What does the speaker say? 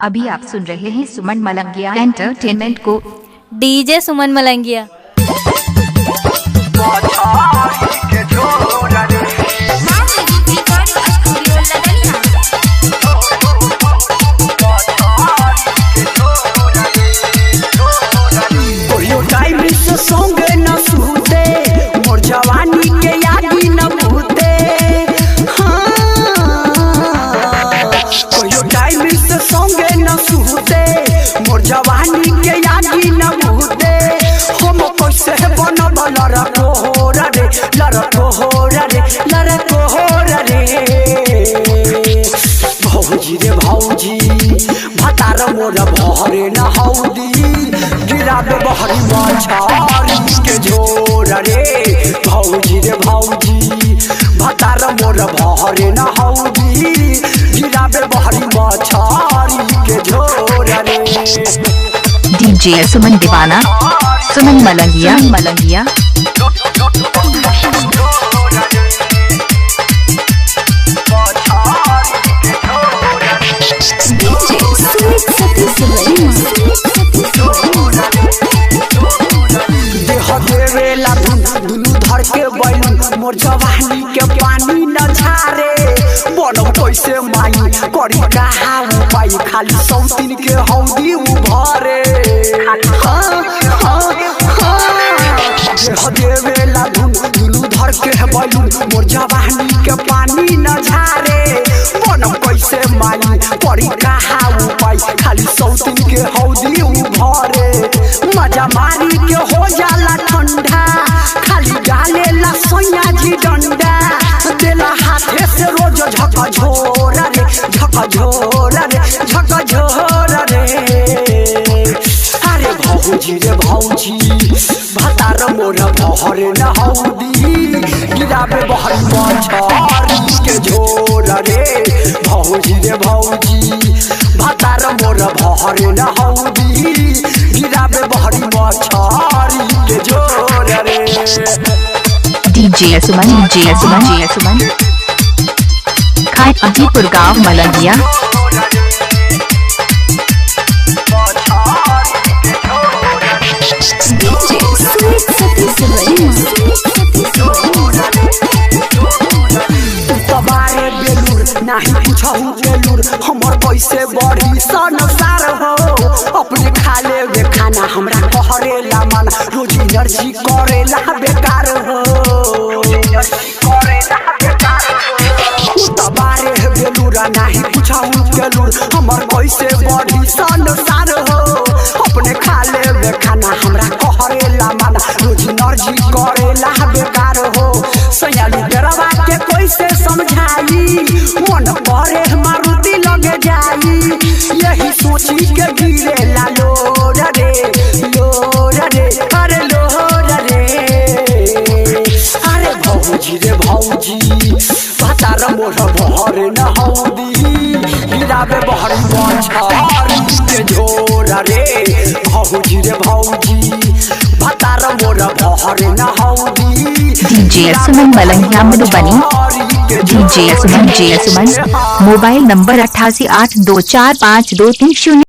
अभी आप सुन रहे हैं सुमन मलंगिया एंटरटेनमेंट को। डीजे सुमन मलंगिया। जवानी के यादी न भूते हम कैसे बनब लड़को हो रे लड़को हो रे लड़को हो रे भौजी रे भौजी भतार मोर भरे न हौदी गिराबे बहरी मछारी के झोर रे भौजी रे भौजी भतार मोर भरे न हौदी गिराबे बहरी मछारी के झोर रे। डीजे सुमन दीवाना सुमन मलंगिया मलंगिया। देवेला दुनू धर के बैलून मोर जवानी के पानी न झारे बनो कैसे माई करी कहा उपाय खाली सौतीन के हौदी उभरे देवेला दुनू धर के बैलून मोर जवानी के पानी न झारे बनो कैसे माई करी कहा उपाय खाली सौतीन के हौदी उभरे मजा मारी के हो जाला ठंडा खाली डालेला सोया जी डंडा देला हाथे से रोज झकझोर रे झकझोर रे झकझोर रे। अरे भौजी रे भौजी भतार मोर भरे न हौदी गिराबे बहरी मछारी के झोर रे भौजी रे भौजी भतार मोर भरे न हौदी गिराबे बहरी मछारी के झोर रे। डीजे सुमन खाए अजीपुर गाँव मलंगिया। तबारे बेलूर नहीं पूछहु बेलूर हमर पैसे बढ़ी संसार हो अपने खा ले खाना हमरा कहरेला मन रोज एनर्जी करेला बेकार हो तबारे बेलूर नहीं पूछहु बेलूर हमर पैसे बढ़ी संसार हो अपने खा ले खाना हमरा कहरेला मन रोज एनर्जी करेला बेकार हो सयालू डरवा के कैसे समझाई मन करे मारुति लगे जाई यही सोची के गिरे ला लोर रे अरे लोर रे। अरे भौजी रे भौजी भतार मोर भरे न हौदी गिराबे बहरी मछारी के झोर रे भौजी रे भौजी भतार मोर भरे न हौदी। डीजे सुमन मलंगिया मधुबनी। डीजे सुमन मोबाइल नंबर 8882452330।